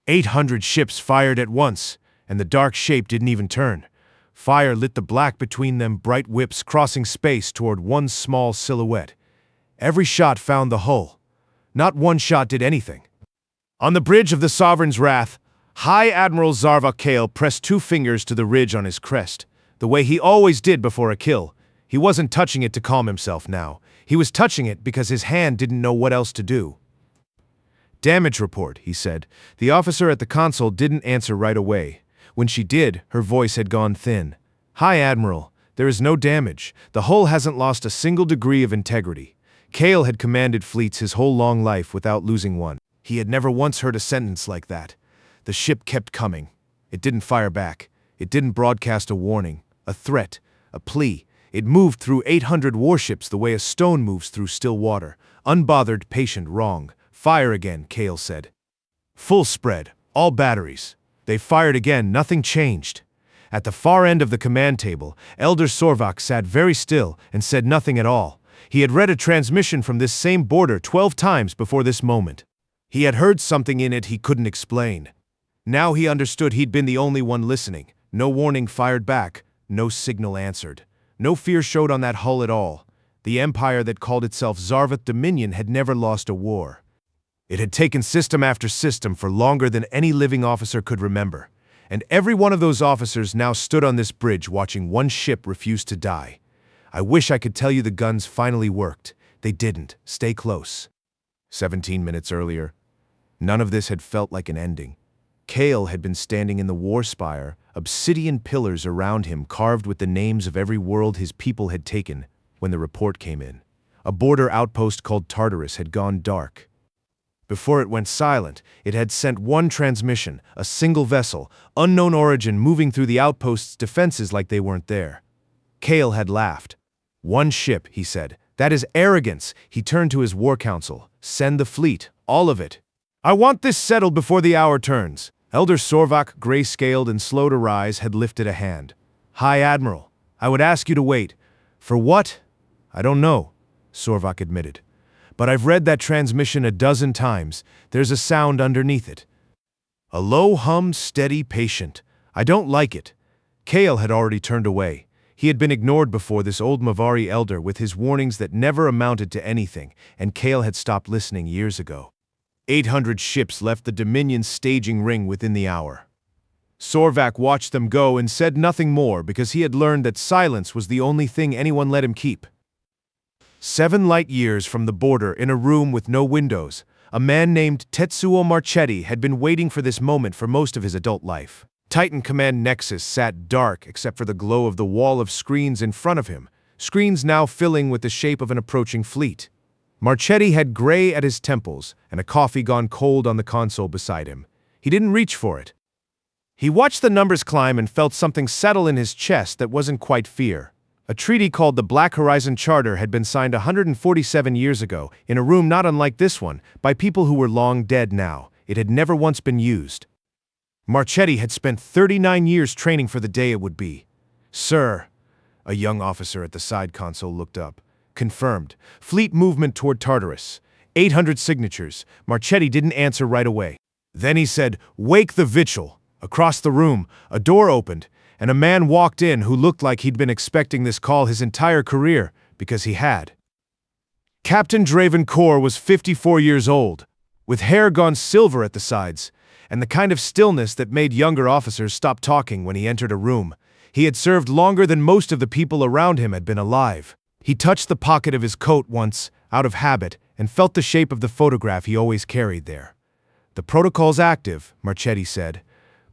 800 ships fired at once, and the dark shape didn't even turn. Fire lit the black between them, bright whips crossing space toward one small silhouette. Every shot found the hull. Not one shot did anything. On the bridge of the Sovereign's Wrath, High Admiral Zarva Kale pressed 2 fingers to the ridge on his crest, the way he always did before a kill. He wasn't touching it to calm himself now. He was touching it because his hand didn't know what else to do. "Damage report," he said. The officer at the console didn't answer right away. When she did, her voice had gone thin. "High Admiral, there is no damage. The hull hasn't lost a single degree of integrity." Kale had commanded fleets his whole long life without losing one. He had never once heard a sentence like that. The ship kept coming. It didn't fire back. It didn't broadcast a warning, a threat, a plea. It moved through 800 warships the way a stone moves through still water. Unbothered, patient, wrong. "Fire again," Kale said. "Full spread, all batteries." They fired again, nothing changed. At the far end of the command table, Elder Sorvak sat very still and said nothing at all. He had read a transmission from this same border 12 times before this moment. He had heard something in it he couldn't explain. Now he understood he'd been the only one listening. No warning fired back, no signal answered. No fear showed on that hull at all. The empire that called itself Zarvath Dominion had never lost a war. It had taken system after system for longer than any living officer could remember, and every one of those officers now stood on this bridge watching one ship refuse to die. I wish I could tell you the guns finally worked. They didn't. Stay close. 17 minutes earlier, none of this had felt like an ending. Kale had been standing in the war spire, obsidian pillars around him carved with the names of every world his people had taken, when the report came in. A border outpost called Tartarus had gone dark. Before it went silent, it had sent one transmission, a single vessel, unknown origin, moving through the outpost's defenses like they weren't there. Kale had laughed. "One ship," he said. "That is arrogance." He turned to his war council. "Send the fleet, all of it. I want this settled before the hour turns." Elder Sorvak, gray-scaled and slow to rise, had lifted a hand. "High Admiral, I would ask you to wait." "For what?" "I don't know," Sorvak admitted. "But I've read that transmission a dozen times. There's a sound underneath it. A low hum, steady, patient. I don't like it." Kale had already turned away. He had been ignored before, this old Mavari elder with his warnings that never amounted to anything, and Kale had stopped listening years ago. 800 ships left the Dominion's staging ring within the hour. Sorvak watched them go and said nothing more because he had learned that silence was the only thing anyone let him keep. 7 light years from the border, in a room with no windows, a man named Tetsuo Marchetti had been waiting for this moment for most of his adult life. Titan Command Nexus sat dark except for the glow of the wall of screens in front of him, screens now filling with the shape of an approaching fleet. Marchetti had gray at his temples and a coffee gone cold on the console beside him. He didn't reach for it. He watched the numbers climb and felt something settle in his chest that wasn't quite fear. A treaty called the Black Horizon Charter had been signed 147 years ago, in a room not unlike this one, by people who were long dead now. It had never once been used. Marchetti had spent 39 years training for the day it would be. "Sir," a young officer at the side console looked up. "Confirmed. Fleet movement toward Tartarus. 800 signatures." Marchetti didn't answer right away. Then he said, "Wake the Vitchell." Across the room, a door opened, and a man walked in who looked like he'd been expecting this call his entire career, because he had. Captain Draven Kor was 54 years old, with hair gone silver at the sides, and the kind of stillness that made younger officers stop talking when he entered a room. He had served longer than most of the people around him had been alive. He touched the pocket of his coat once, out of habit, and felt the shape of the photograph he always carried there. "The protocol's active," Marchetti said.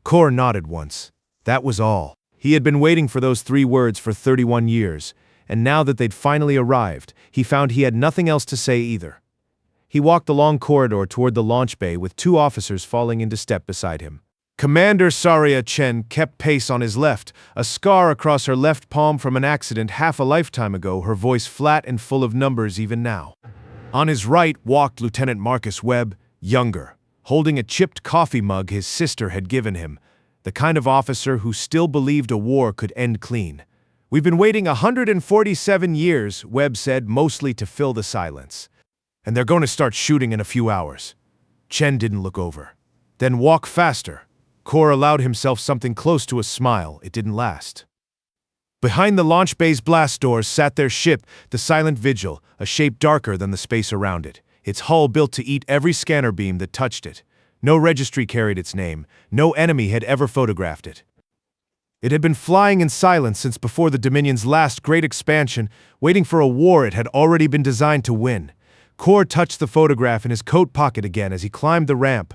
Kor nodded once. That was all. He had been waiting for those 3 words for 31 years, and now that they'd finally arrived, he found he had nothing else to say either. He walked the long corridor toward the launch bay with 2 officers falling into step beside him. Commander Saria Chen kept pace on his left, a scar across her left palm from an accident half a lifetime ago, her voice flat and full of numbers even now. On his right walked Lieutenant Marcus Webb, younger, holding a chipped coffee mug his sister had given him, the kind of officer who still believed a war could end clean. "We've been waiting 147 years, Webb said, mostly to fill the silence. "And they're going to start shooting in a few hours." Chen didn't look over. Then walk faster. Kor allowed himself something close to a smile. It didn't last. Behind the launch bay's blast doors sat their ship, the Silent Vigil, a shape darker than the space around it, its hull built to eat every scanner beam that touched it. No registry carried its name. No enemy had ever photographed it. It had been flying in silence since before the Dominion's last great expansion, waiting for a war it had already been designed to win. Kor touched the photograph in his coat pocket again as he climbed the ramp.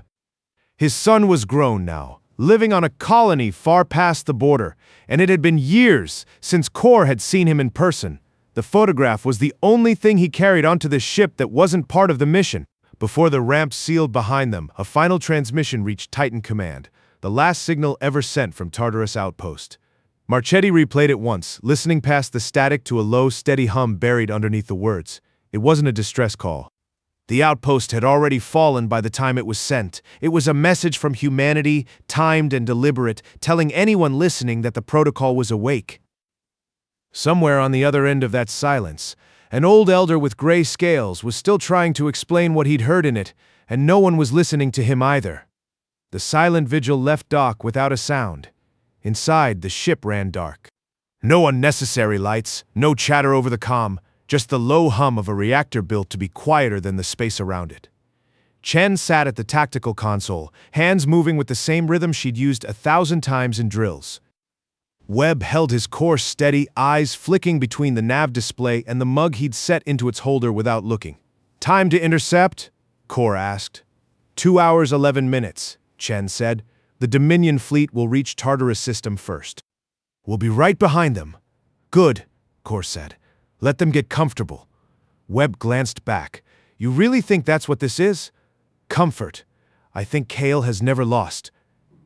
His son was grown now, living on a colony far past the border, and it had been years since Kor had seen him in person. The photograph was the only thing he carried onto the ship that wasn't part of the mission. Before the ramp sealed behind them, a final transmission reached Titan Command, the last signal ever sent from Tartarus Outpost. Marchetti replayed it once, listening past the static to a low, steady hum buried underneath the words. It wasn't a distress call. The outpost had already fallen by the time it was sent. It was a message from humanity, timed and deliberate, telling anyone listening that the protocol was awake. Somewhere on the other end of that silence, an old elder with gray scales was still trying to explain what he'd heard in it, and no one was listening to him either. The Silent Vigil left dock without a sound. Inside, the ship ran dark. No unnecessary lights, no chatter over the comm, just the low hum of a reactor built to be quieter than the space around it. Chen sat at the tactical console, hands moving with the same rhythm she'd used 1,000 times in drills. Webb held his course steady, eyes flicking between the nav display and the mug he'd set into its holder without looking. "Time to intercept?" Kor asked. 2 hours 11 minutes, Chen said. "The Dominion fleet will reach Tartarus system first." "We'll be right behind them." "Good," Kor said. "Let them get comfortable." Webb glanced back. "You really think that's what this is?" "Comfort. I think Kale has never lost,"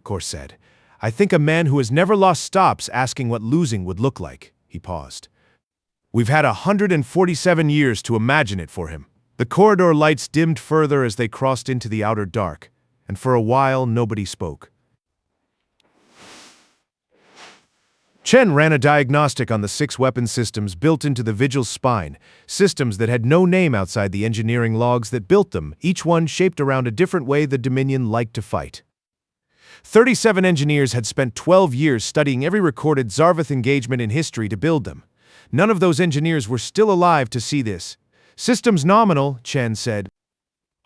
Kor said. "I think a man who has never lost stops asking what losing would look like." He paused. "We've had 147 years to imagine it for him." The corridor lights dimmed further as they crossed into the outer dark, and for a while nobody spoke. Chen ran a diagnostic on the 6 weapon systems built into the Vigil's spine, systems that had no name outside the engineering logs that built them, each one shaped around a different way the Dominion liked to fight. 37 engineers had spent 12 years studying every recorded Zarvath engagement in history to build them. None of those engineers were still alive to see this. "Systems nominal," Chen said.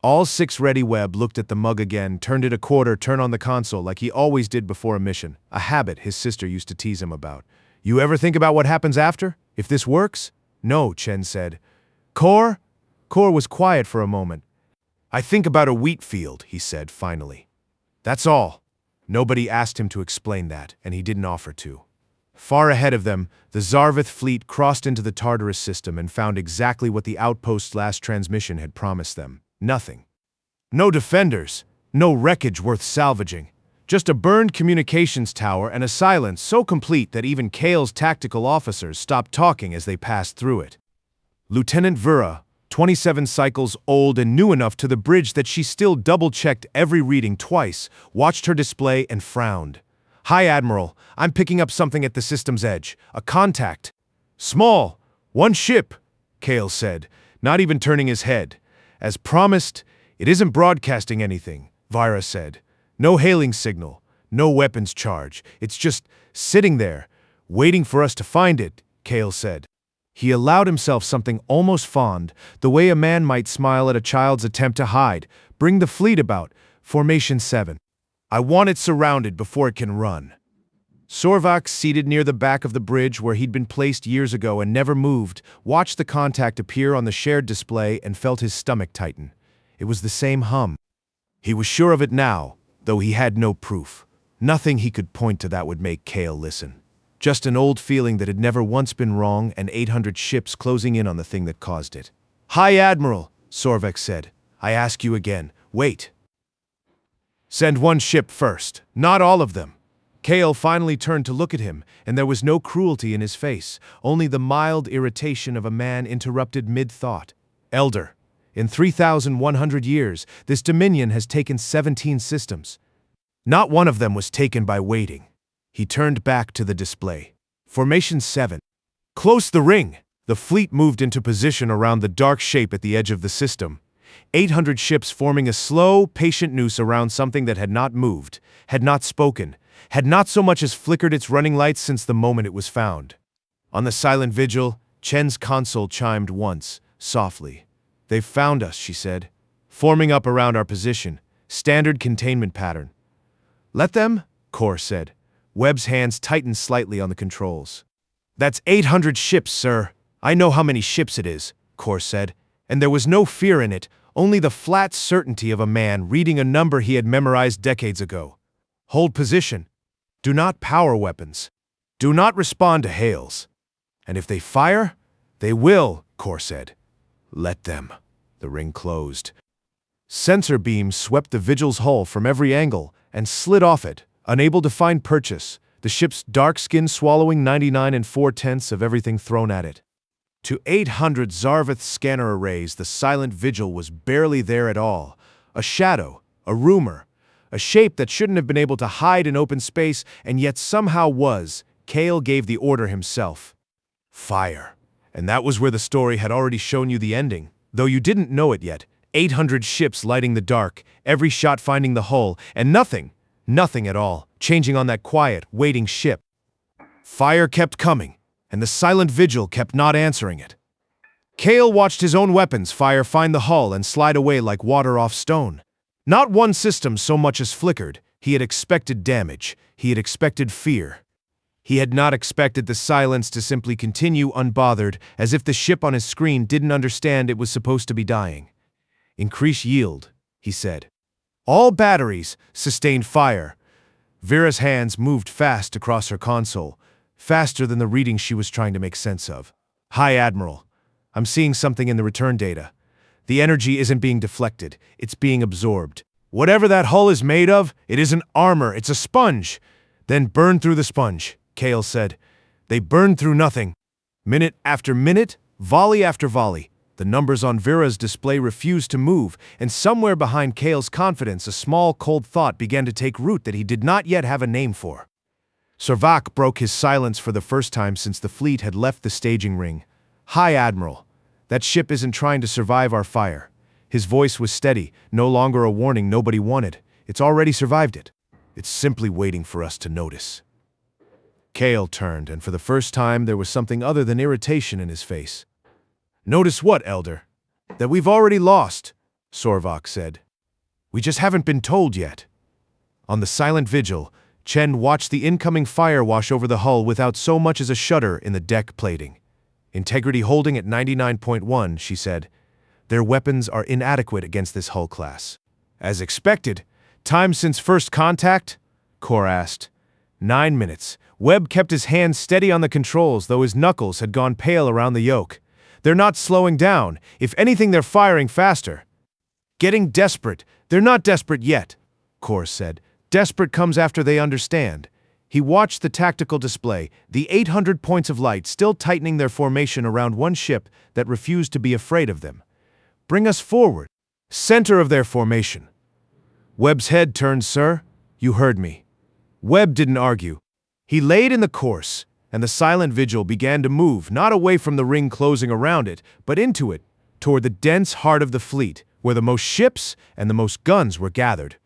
All 6 ready. Webb looked at the mug again, turned it a quarter, turn on the console like he always did before a mission, a habit his sister used to tease him about. "You ever think about what happens after? If this works?" "No," Chen said. "Kor?" Kor was quiet for a moment. "I think about a wheat field," he said finally. "That's all." Nobody asked him to explain that, and he didn't offer to. Far ahead of them, the Zarvath fleet crossed into the Tartarus system and found exactly what the outpost's last transmission had promised them. Nothing. No defenders, no wreckage worth salvaging. Just a burned communications tower and a silence so complete that even Kale's tactical officers stopped talking as they passed through it. Lieutenant Vera, 27 cycles old and new enough to the bridge that she still double-checked every reading twice, watched her display and frowned. "Hi, Admiral. I'm picking up something at the system's edge. A contact." "Small. 1 ship," Kale said, not even turning his head. "As promised, it isn't broadcasting anything," Vira said. "No hailing signal, no weapons charge. It's just sitting there, waiting for us to find it," Kale said. He allowed himself something almost fond, the way a man might smile at a child's attempt to hide. "Bring the fleet about. Formation 7. I want it surrounded before it can run." Sorvak, seated near the back of the bridge where he'd been placed years ago and never moved, watched the contact appear on the shared display and felt his stomach tighten. It was the same hum. He was sure of it now, though he had no proof. Nothing he could point to that would make Kale listen. Just an old feeling that had never once been wrong and 800 ships closing in on the thing that caused it. "Hi, Admiral," Sorvak said. "I ask you again. Wait. Send 1 ship first, not all of them." Kale finally turned to look at him, and there was no cruelty in his face, only the mild irritation of a man interrupted mid-thought. "Elder, in 3,100 years, this Dominion has taken 17 systems. Not one of them was taken by waiting." He turned back to the display. "Formation 7. Close the ring." The fleet moved into position around the dark shape at the edge of the system. 800 ships forming a slow, patient noose around something that had not moved, had not spoken, had not so much as flickered its running lights since the moment it was found. On the silent vigil, Chen's console chimed once, softly. "They've found us," she said, "forming up around our position. Standard containment pattern." "Let them?" Kor said. Webb's hands tightened slightly on the controls. "That's 800 ships, sir. I know how many ships it is," Kor said, and there was no fear in it, only the flat certainty of a man reading a number he had memorized decades ago. "Hold position. Do not power weapons. Do not respond to hails. And if they fire, they will," Kor said. "Let them." The ring closed. Sensor beams swept the Vigil's hull from every angle and slid off it, unable to find purchase, the ship's dark skin swallowing 99 4/10 of everything thrown at it. To 800 Zarvath scanner arrays, the silent Vigil was barely there at all. A shadow, a rumor, a shape that shouldn't have been able to hide in open space and yet somehow was. Kale gave the order himself. Fire. And that was where the story had already shown you the ending, though you didn't know it yet. 800 ships lighting the dark, every shot finding the hull, and nothing at all, changing on that quiet, waiting ship. Fire kept coming, and the silent Vigil kept not answering it. Kale watched his own weapons fire find the hull and slide away like water off stone. Not one system so much as flickered. He had expected damage. He had expected fear. He had not expected the silence to simply continue unbothered, as if the ship on his screen didn't understand it was supposed to be dying. "Increase yield," he said. "All batteries sustained fire." Vera's hands moved fast across her console, faster than the reading she was trying to make sense of. "Hi, Admiral. I'm seeing something in the return data. The energy isn't being deflected, it's being absorbed. Whatever that hull is made of, it isn't armor, it's a sponge." "Then burn through the sponge," Kale said. They burned through nothing. Minute after minute, volley after volley. The numbers on Vera's display refused to move, and somewhere behind Kale's confidence a small, cold thought began to take root that he did not yet have a name for. Sarvak broke his silence for the first time since the fleet had left the staging ring. "Hi, Admiral. That ship isn't trying to survive our fire." His voice was steady, no longer a warning nobody wanted. "It's already survived it. It's simply waiting for us to notice." Kale turned, and for the first time there was something other than irritation in his face. "Notice what, Elder?" "That we've already lost," Sarvak said. "We just haven't been told yet." On the silent Vigil, Chen watched the incoming fire wash over the hull without so much as a shudder in the deck plating. "Integrity holding at 99.1, she said. "Their weapons are inadequate against this hull class." "As expected. Time since first contact?" Kor asked. 9 minutes. Webb kept his hands steady on the controls, though his knuckles had gone pale around the yoke. "They're not slowing down. If anything, they're firing faster." "Getting desperate. They're not desperate yet," Kor said. "Desperate comes after they understand." He watched the tactical display, the 800 points of light still tightening their formation around one ship that refused to be afraid of them. "Bring us forward. Center of their formation." Webb's head turned, "Sir, you heard me." Webb didn't argue. He laid in the course, and the silent Vigil began to move, not away from the ring closing around it, but into it, toward the dense heart of the fleet, where the most ships and the most guns were gathered.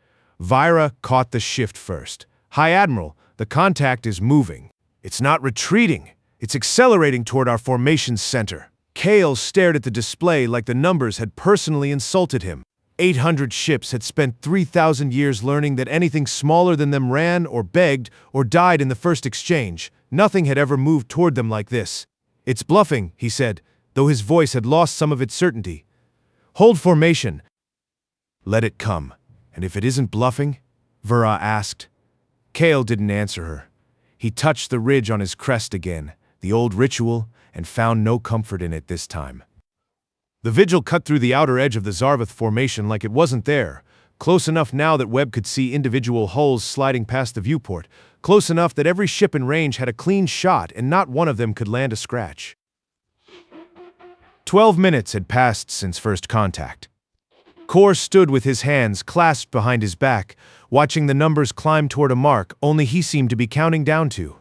Vyra caught the shift first. "Hi, Admiral, the contact is moving. It's not retreating. It's accelerating toward our formation's center." Kale stared at the display like the numbers had personally insulted him. 800 ships had spent 3,000 years learning that anything smaller than them ran or begged or died in the first exchange. Nothing had ever moved toward them like this. "It's bluffing," he said, though his voice had lost some of its certainty. "Hold formation." "Let it come. And if it isn't bluffing?" Vera asked. Kale didn't answer her. He touched the ridge on his crest again, the old ritual, and found no comfort in it this time. The Vigil cut through the outer edge of the Zarvath formation like it wasn't there, close enough now that Webb could see individual hulls sliding past the viewport, close enough that every ship in range had a clean shot and not one of them could land a scratch. 12 minutes had passed since first contact. Kor stood with his hands clasped behind his back, watching the numbers climb toward a mark only he seemed to be counting down to.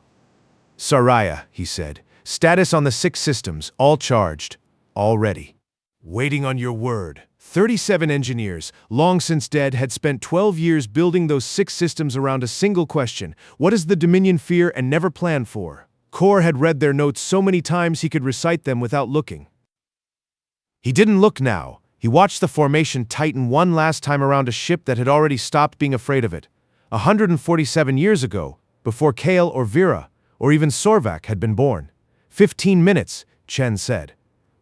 "Saraya," he said. "Status on the 6 systems, all charged, all ready." "Waiting on your word," 37 engineers, long since dead, had spent 12 years building those 6 systems around a single question: what does the Dominion fear and never plan for? Kor had read their notes so many times he could recite them without looking. He didn't look now. He watched the formation tighten one last time around a ship that had already stopped being afraid of it. 147 years ago, before Kale or Vera, or even Sorvak had been born. 15 minutes, Chen said.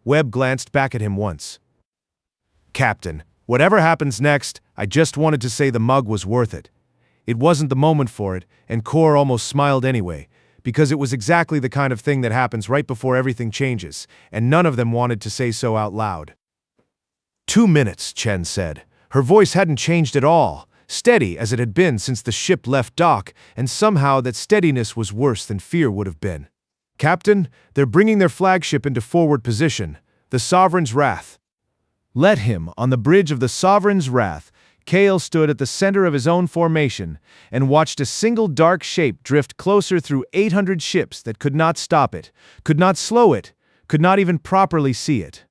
Webb glanced back at him once. Captain, whatever happens next, I just wanted to say the mug was worth it. It wasn't the moment for it, and Kor almost smiled anyway, because it was exactly the kind of thing that happens right before everything changes, and none of them wanted to say so out loud. 2 minutes, Chen said. Her voice hadn't changed at all, steady as it had been since the ship left dock, and somehow that steadiness was worse than fear would have been. Captain, they're bringing their flagship into forward position, the Sovereign's Wrath. Let him, on the bridge of the Sovereign's Wrath, Kale stood at the center of his own formation and watched a single dark shape drift closer through 800 ships that could not stop it, could not slow it, could not even properly see it.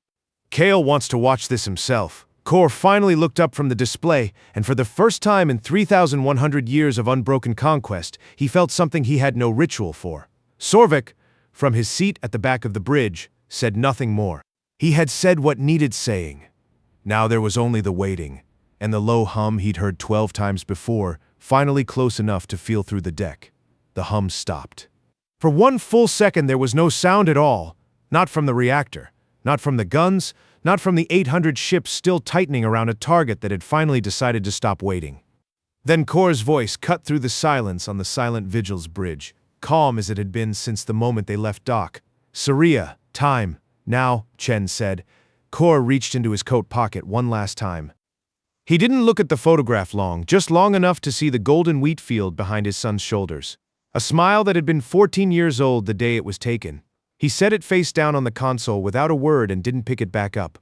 Kale wants to watch this himself. Kor finally looked up from the display, and for the first time in 3,100 years of unbroken conquest, he felt something he had no ritual for. Sorvik, from his seat at the back of the bridge, said nothing more. He had said what needed saying. Now there was only the waiting, and the low hum he'd heard 12 times before, finally close enough to feel through the deck. The hum stopped. For one full second there was no sound at all, not from the reactor, not from the guns, not from the 800 ships still tightening around a target that had finally decided to stop waiting. Then Kor's voice cut through the silence on the silent Vigil's bridge, calm as it had been since the moment they left dock. Saria, time. Now, Chen said. Kor reached into his coat pocket one last time. He didn't look at the photograph long, just long enough to see the golden wheat field behind his son's shoulders. A smile that had been 14 years old the day it was taken. He set it face down on the console without a word and didn't pick it back up.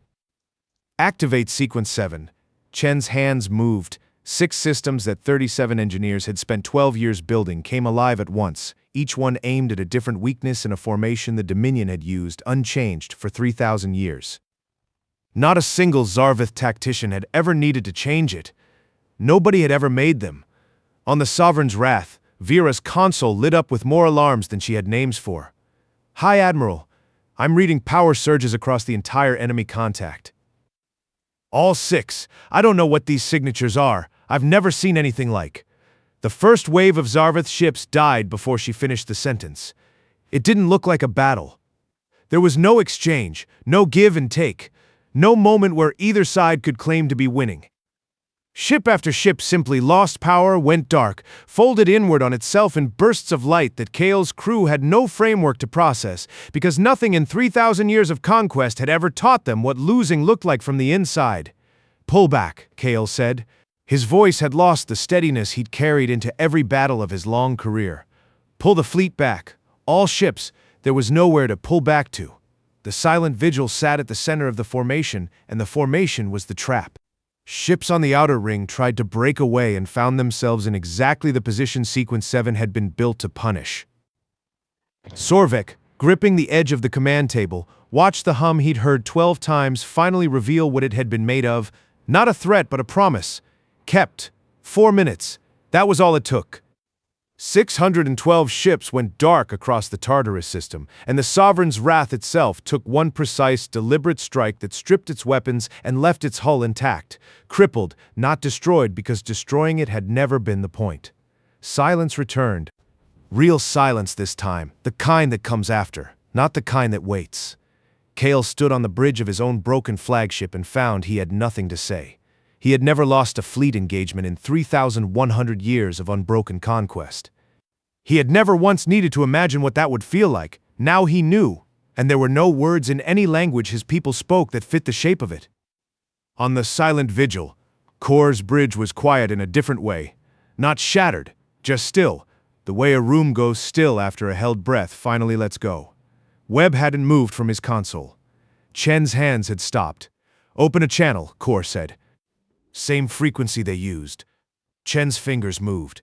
Activate Sequence 7. Chen's hands moved. 6 systems that 37 engineers had spent 12 years building came alive at once, each one aimed at a different weakness in a formation the Dominion had used, unchanged, for 3,000 years. Not a single Zarvith tactician had ever needed to change it. Nobody had ever made them. On the Sovereign's Wrath, Vera's console lit up with more alarms than she had names for. Hi, Admiral. I'm reading power surges across the entire enemy contact. All 6. I don't know what these signatures are. I've never seen anything like. The first wave of Zarvith ships died before she finished the sentence. It didn't look like a battle. There was no exchange, no give and take. No moment where either side could claim to be winning. Ship after ship simply lost power, went dark, folded inward on itself in bursts of light that Kale's crew had no framework to process, because nothing in 3,000 years of conquest had ever taught them what losing looked like from the inside. Pull back, Kale said. His voice had lost the steadiness he'd carried into every battle of his long career. Pull the fleet back. All ships. There was nowhere to pull back to. The silent Vigil sat at the center of the formation, and the formation was the trap. Ships on the outer ring tried to break away and found themselves in exactly the position Sequence 7 had been built to punish. Sorvik, gripping the edge of the command table, watched the hum he'd heard 12 times finally reveal what it had been made of. Not a threat, but a promise. Kept. 4 minutes. That was all it took. 612 ships went dark across the Tartarus system, and the Sovereign's Wrath itself took one precise, deliberate strike that stripped its weapons and left its hull intact, crippled, not destroyed, because destroying it had never been the point. Silence returned. Real silence this time, the kind that comes after, not the kind that waits. Kale stood on the bridge of his own broken flagship and found he had nothing to say. He had never lost a fleet engagement in 3,100 years of unbroken conquest. He had never once needed to imagine what that would feel like. Now he knew, and there were no words in any language his people spoke that fit the shape of it. On the silent Vigil, Kor's bridge was quiet in a different way. Not shattered, just still, the way a room goes still after a held breath finally lets go. Webb hadn't moved from his console. Chen's hands had stopped. Open a channel, Kor said. Same frequency they used. Chen's fingers moved.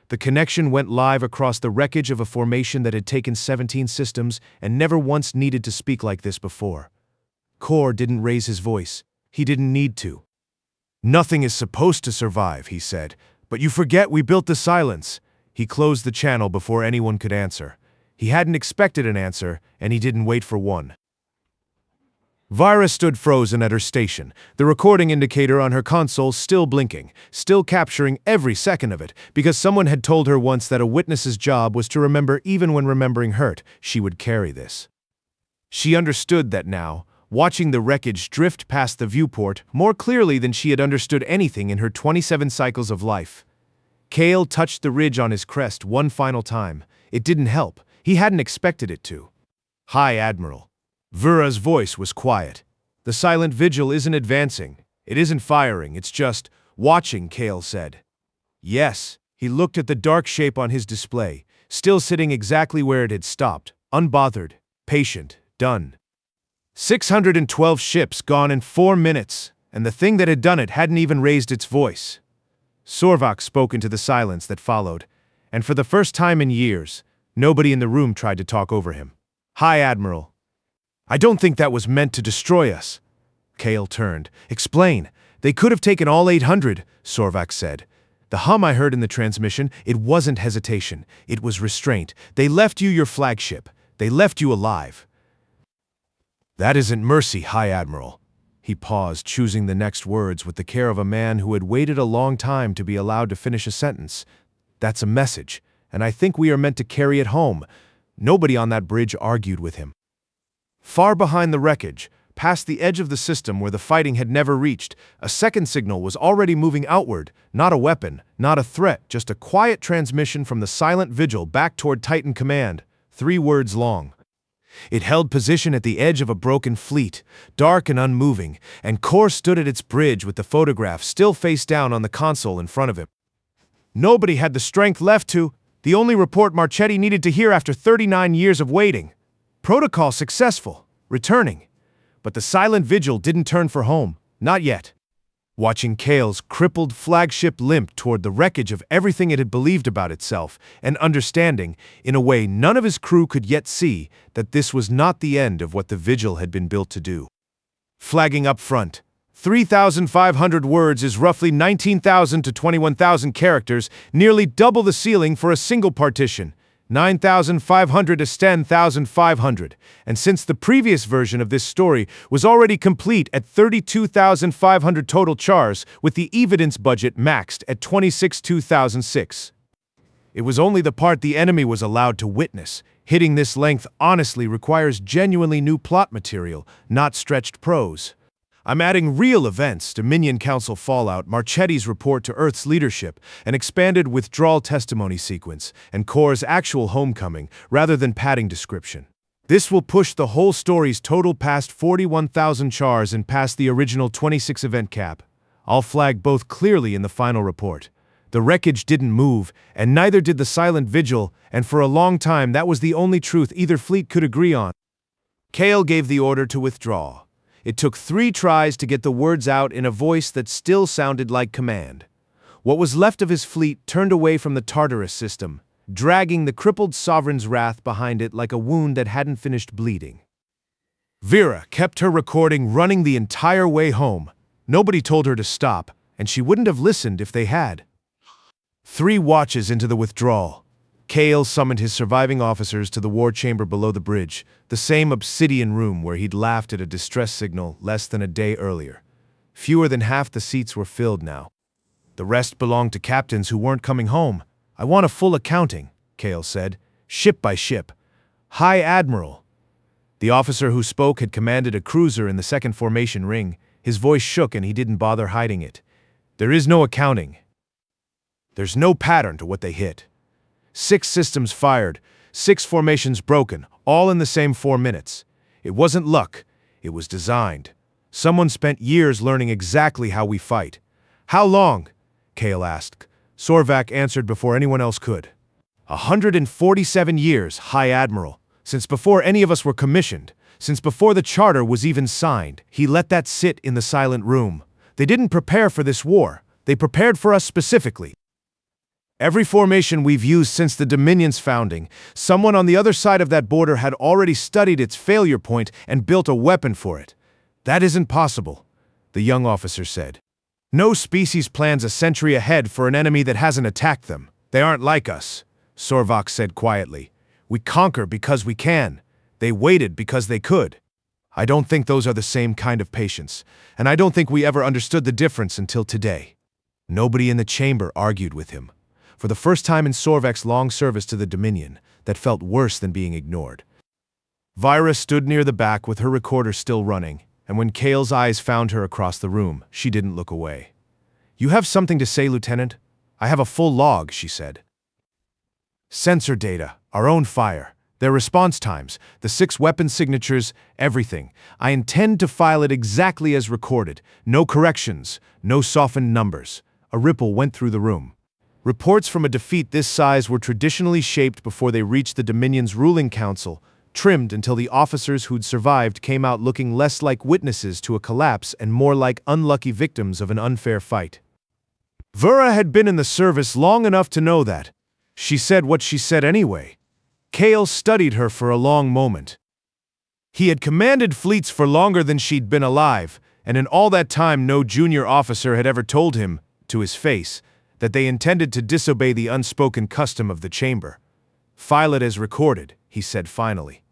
The connection went live across the wreckage of a formation that had taken 17 systems and never once needed to speak like this before. Kor didn't raise his voice. He didn't need to. Nothing is supposed to survive, he said. But you forget we built the silence. He closed the channel before anyone could answer. He hadn't expected an answer, and he didn't wait for one. Vira stood frozen at her station, the recording indicator on her console still blinking, still capturing every second of it, because someone had told her once that a witness's job was to remember even when remembering hurt. She would carry this. She understood that now, watching the wreckage drift past the viewport more clearly than she had understood anything in her 27 cycles of life. Kale touched the ridge on his crest one final time. It didn't help. He hadn't expected it to. "Hi, Admiral." Vira's voice was quiet. "The silent vigil isn't advancing. It isn't firing, it's just watching," Kale said. "Yes." He looked at the dark shape on his display, still sitting exactly where it had stopped, unbothered, patient, done. 612 ships gone in 4 minutes, and the thing that had done it hadn't even raised its voice. Sorvak spoke into the silence that followed, and for the first time in years, nobody in the room tried to talk over him. "Hi, Admiral." "I don't think that was meant to destroy us." Kale turned. "Explain. They could have taken all 800, Sorvak said. "The hum I heard in the transmission, it wasn't hesitation. It was restraint. They left you your flagship. They left you alive." "That isn't mercy, High Admiral." He paused, choosing the next words with the care of a man who had waited a long time to be allowed to finish a sentence. "That's a message, and I think we are meant to carry it home." Nobody on that bridge argued with him. Far behind the wreckage, past the edge of the system where the fighting had never reached, a second signal was already moving outward, not a weapon, not a threat, just a quiet transmission from the silent vigil back toward Titan Command, 3 words long. It held position at the edge of a broken fleet, dark and unmoving, and Kor stood at its bridge with the photograph still face down on the console in front of him. Nobody had the strength left to, the only report Marchetti needed to hear after 39 years of waiting. Protocol successful, returning. But the silent vigil didn't turn for home, not yet. Watching Kale's crippled flagship limp toward the wreckage of everything it had believed about itself, and understanding, in a way none of his crew could yet see, that this was not the end of what the vigil had been built to do. Flagging up front, 3,500 words is roughly 19,000 to 21,000 characters, nearly double the ceiling for a single partition. 9,500 to 10,500, and since the previous version of this story was already complete at 32,500 total chars, with the evidence budget maxed at 26,2006. It was only the part the enemy was allowed to witness. Hitting this length honestly requires genuinely new plot material, not stretched prose. I'm adding real events, Dominion Council fallout, Marchetti's report to Earth's leadership, an expanded withdrawal testimony sequence, and Kor's actual homecoming, rather than padding description. This will push the whole story's total past 41,000 chars and past the original 26 event cap. I'll flag both clearly in the final report. The wreckage didn't move, and neither did the silent vigil, and for a long time that was the only truth either fleet could agree on. Kale gave the order to withdraw. It took 3 tries to get the words out in a voice that still sounded like command. What was left of his fleet turned away from the Tartarus system, dragging the crippled sovereign's wrath behind it like a wound that hadn't finished bleeding. Vera kept her recording running the entire way home. Nobody told her to stop, and she wouldn't have listened if they had. 3 watches into the withdrawal, Kale summoned his surviving officers to the war chamber below the bridge, the same obsidian room where he'd laughed at a distress signal less than a day earlier. Fewer than half the seats were filled now. The rest belonged to captains who weren't coming home. "I want a full accounting," Kale said, "ship by ship." "High Admiral." The officer who spoke had commanded a cruiser in the second formation ring. His voice shook and he didn't bother hiding it. "There is no accounting. There's no pattern to what they hit. 6 systems fired, 6 formations broken, all in the same 4 minutes. It wasn't luck, it was designed. Someone spent years learning exactly how we fight." "How long?" Kale asked. Sorvak answered before anyone else could. 147 years, High Admiral. Since before any of us were commissioned, since before the charter was even signed. He let that sit in the silent room. They didn't prepare for this war. They prepared for us specifically. Every formation we've used since the Dominion's founding, someone on the other side of that border had already studied its failure point and built a weapon for it. That isn't possible. the young officer said. No species plans a century ahead for an enemy that hasn't attacked them. They aren't like us, Sorvak said quietly. We conquer because we can. They waited because they could. I don't think those are the same kind of patience, and I don't think we ever understood the difference until today. Nobody in the chamber argued with him. For the first time in Sorvak's long service to the Dominion, that felt worse than being ignored. Vyra stood near the back with her recorder still running, and when Kale's eyes found her across the room, she didn't look away. You have something to say, Lieutenant? I have a full log, she said. Sensor data, our own fire, their response times, the 6 weapon signatures, everything. I intend to file it exactly as recorded. No corrections, no softened numbers. A ripple went through the room. Reports from a defeat this size were traditionally shaped before they reached the Dominion's ruling council, trimmed until the officers who'd survived came out looking less like witnesses to a collapse and more like unlucky victims of an unfair fight. Vyra had been in the service long enough to know that. She said what she said anyway. Kale studied her for a long moment. He had commanded fleets for longer than she'd been alive, and in all that time no junior officer had ever told him, to his face, that they intended to disobey the unspoken custom of the chamber. File it as recorded, he said finally.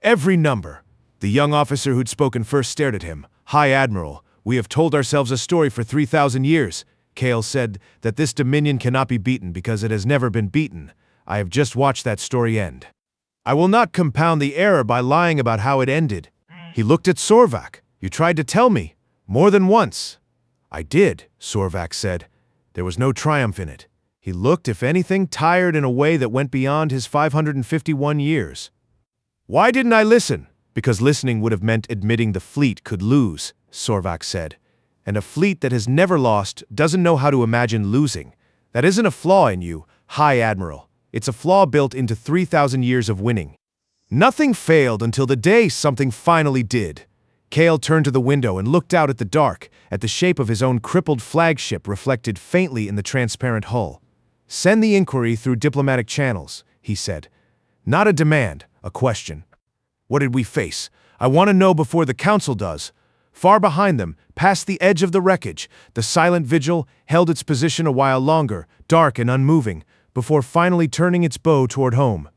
Every number. The young officer who'd spoken first stared at him. High Admiral, we have told ourselves a story for 3,000 years. Kale said that this Dominion cannot be beaten because it has never been beaten. I have just watched that story end. I will not compound the error by lying about how it ended. He looked at Sorvak. You tried to tell me. More than once. I did, Sorvak said. There was no triumph in it. He looked, if anything, tired in a way that went beyond his 551 years. Why didn't I listen? Because listening would have meant admitting the fleet could lose, Sorvak said. And a fleet that has never lost doesn't know how to imagine losing. That isn't a flaw in you, High Admiral. It's a flaw built into 3,000 years of winning. Nothing failed until the day something finally did. Kale turned to the window and looked out at the dark, at the shape of his own crippled flagship reflected faintly in the transparent hull. Send the inquiry through diplomatic channels, he said. Not a demand, a question. What did we face? I want to know before the council does. Far behind them, past the edge of the wreckage, the silent vigil held its position a while longer, dark and unmoving, before finally turning its bow toward home.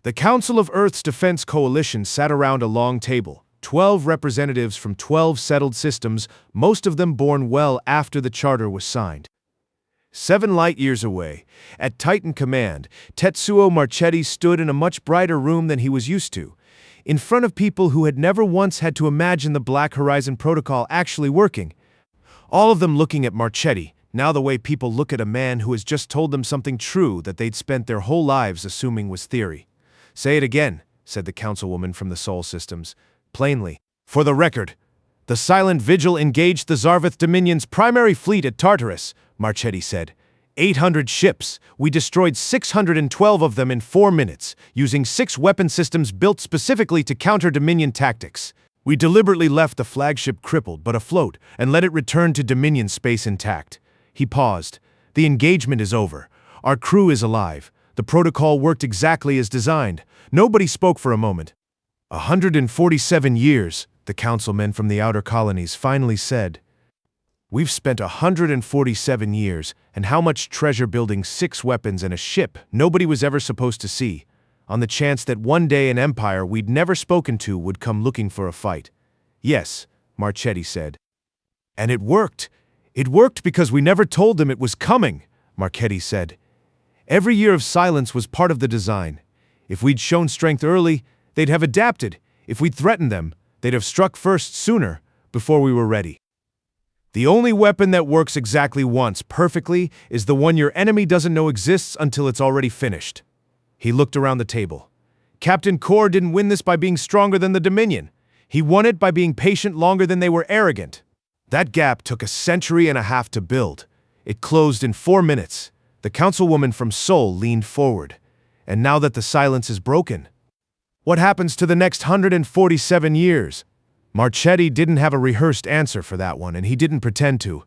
The Council of Earth's Defense Coalition sat around a long table, 12 representatives from 12 settled systems, most of them born well after the charter was signed. 7 light-years away, at Titan Command, Tetsuo Marchetti stood in a much brighter room than he was used to, in front of people who had never once had to imagine the Black Horizon Protocol actually working. All of them looking at Marchetti, now the way people look at a man who has just told them something true that they'd spent their whole lives assuming was theory. Say it again, said the councilwoman from the Sol Systems, plainly. For the record, the silent vigil engaged the Zarvith Dominion's primary fleet at Tartarus, Marchetti said. 800 ships. We destroyed 612 of them in 4 minutes, using 6 weapon systems built specifically to counter Dominion tactics. We deliberately left the flagship crippled but afloat and let it return to Dominion space intact. He paused. The engagement is over. Our crew is alive. The protocol worked exactly as designed. Nobody spoke for a moment. 147 years, the councilmen from the outer colonies finally said. We've spent 147 years, and how much treasure building 6 weapons and a ship nobody was ever supposed to see, on the chance that one day an empire we'd never spoken to would come looking for a fight. Yes, Marchetti said. And it worked. It worked because we never told them it was coming, Marchetti said. Every year of silence was part of the design. If we'd shown strength early, they'd have adapted. If we'd threatened them, they'd have struck first sooner, before we were ready. The only weapon that works exactly once, perfectly, is the one your enemy doesn't know exists until it's already finished. He looked around the table. Captain Core didn't win this by being stronger than the Dominion. He won it by being patient longer than they were arrogant. That gap took a century and a half to build. It closed in 4 minutes. The councilwoman from Seoul leaned forward. And now that the silence is broken, what happens to the next 147 years? Marchetti didn't have a rehearsed answer for that one, and he didn't pretend to.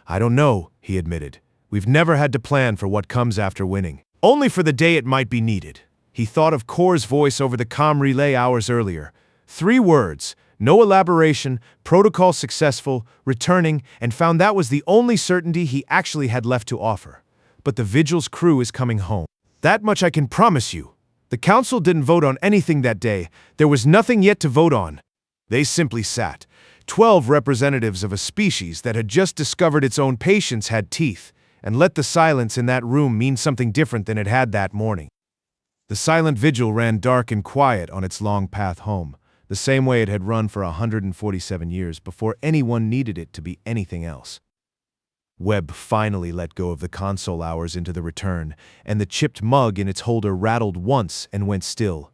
I don't know, he admitted. We've never had to plan for what comes after winning. Only for the day it might be needed. He thought of Core's voice over the comm relay hours earlier. 3 words, No elaboration, protocol successful, returning, and found that was the only certainty he actually had left to offer. But the Vigil's crew is coming home. That much I can promise you. The council didn't vote on anything that day. There was nothing yet to vote on. They simply sat. 12 representatives of a species that had just discovered its own patience had teeth, and let the silence in that room mean something different than it had that morning. The silent vigil ran dark and quiet on its long path home, the same way it had run for 147 years before anyone needed it to be anything else. Webb finally let go of the console hours into the return, and the chipped mug in its holder rattled once and went still.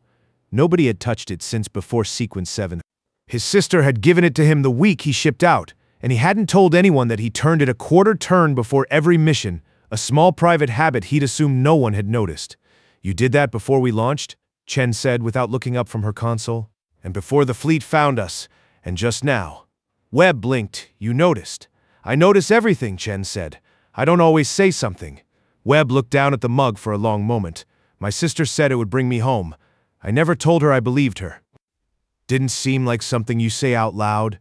Nobody had touched it since before Sequence 7. His sister had given it to him the week he shipped out, and he hadn't told anyone that he turned it a quarter turn before every mission, a small private habit he'd assumed no one had noticed. "You did that before we launched?" Chen said without looking up from her console. "And before the fleet found us, and just now." Webb blinked. "You noticed." "I notice everything," Chen said. "I don't always say something." Webb looked down at the mug for a long moment. "My sister said it would bring me home. I never told her I believed her." "Didn't seem like something you say out loud."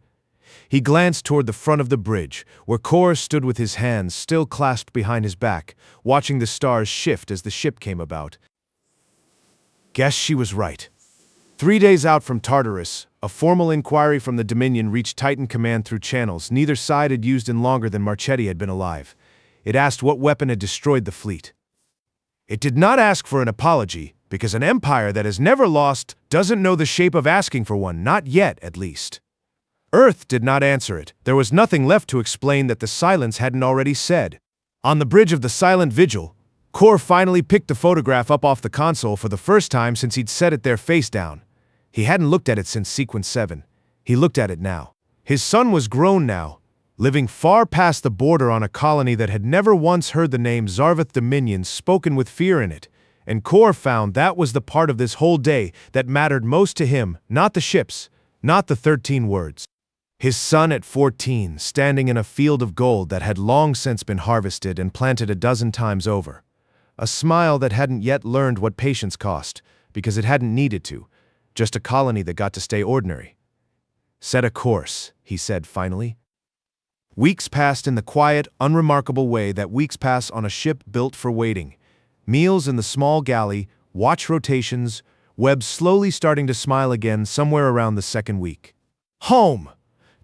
He glanced toward the front of the bridge, where Kor stood with his hands still clasped behind his back, watching the stars shift as the ship came about. Guess she was right. 3 days out from Tartarus, a formal inquiry from the Dominion reached Titan Command through channels neither side had used in longer than Marchetti had been alive. It asked what weapon had destroyed the fleet. It did not ask for an apology, because an empire that has never lost doesn't know the shape of asking for one, not yet, at least. Earth did not answer it. There was nothing left to explain that the silence hadn't already said. On the bridge of the silent vigil, Kor finally picked the photograph up off the console for the first time since he'd set it there face down. He hadn't looked at it since Sequence 7. He looked at it now. His son was grown now, living far past the border on a colony that had never once heard the name Zarvath Dominion spoken with fear in it, and Kor found that was the part of this whole day that mattered most to him, not the ships, not the 13 words. His son at 14, standing in a field of gold that had long since been harvested and planted a dozen times over. A smile that hadn't yet learned what patience cost, because it hadn't needed to, just a colony that got to stay ordinary. "Set a course," he said finally. Weeks passed in the quiet, unremarkable way that weeks pass on a ship built for waiting. Meals in the small galley, watch rotations, Webb slowly starting to smile again somewhere around the second week. "Home!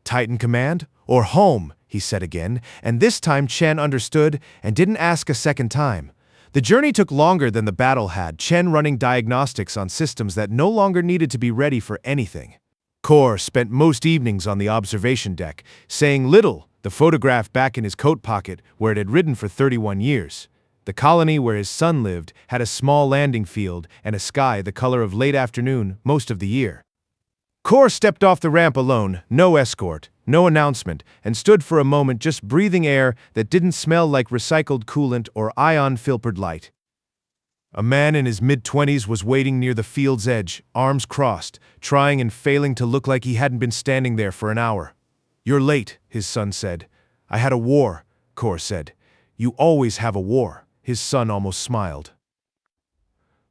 Titan Command, or home," he said again, and this time Chen understood and didn't ask a second time. The journey took longer than the battle had, Chen running diagnostics on systems that no longer needed to be ready for anything. Kor spent most evenings on the observation deck, saying little, the photograph back in his coat pocket where it had ridden for 31 years. The colony where his son lived had a small landing field and a sky the color of late afternoon most of the year. Kor stepped off the ramp alone, no escort, no announcement, and stood for a moment just breathing air that didn't smell like recycled coolant or ion-filtered light. A man in his mid-20s was waiting near the field's edge, arms crossed, trying and failing to look like he hadn't been standing there for an hour. "You're late," his son said. "I had a war," Kor said. "You always have a war," his son almost smiled.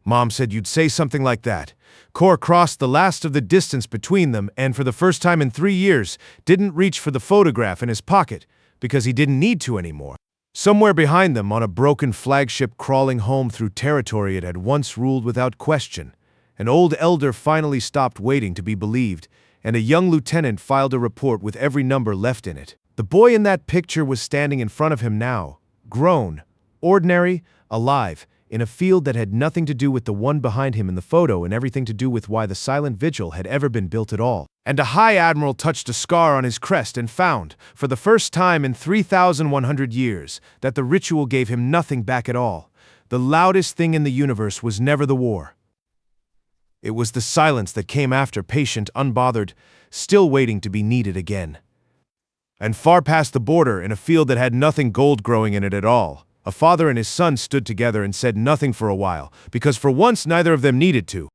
"Mom said you'd say something like that." Kor crossed the last of the distance between them and for the first time in 3 years didn't reach for the photograph in his pocket because he didn't need to anymore. Somewhere behind them on a broken flagship crawling home through territory it had once ruled without question, an old elder finally stopped waiting to be believed, and a young lieutenant filed a report with every number left in it. The boy in that picture was standing in front of him now, grown, ordinary, alive, in a field that had nothing to do with the one behind him in the photo and everything to do with why the silent vigil had ever been built at all. And a high admiral touched a scar on his crest and found, for the first time in 3,100 years, that the ritual gave him nothing back at all. The loudest thing in the universe was never the war. It was the silence that came after, patient, unbothered, still waiting to be needed again. And far past the border, in a field that had nothing gold growing in it at all, a father and his son stood together and said nothing for a while, because for once neither of them needed to.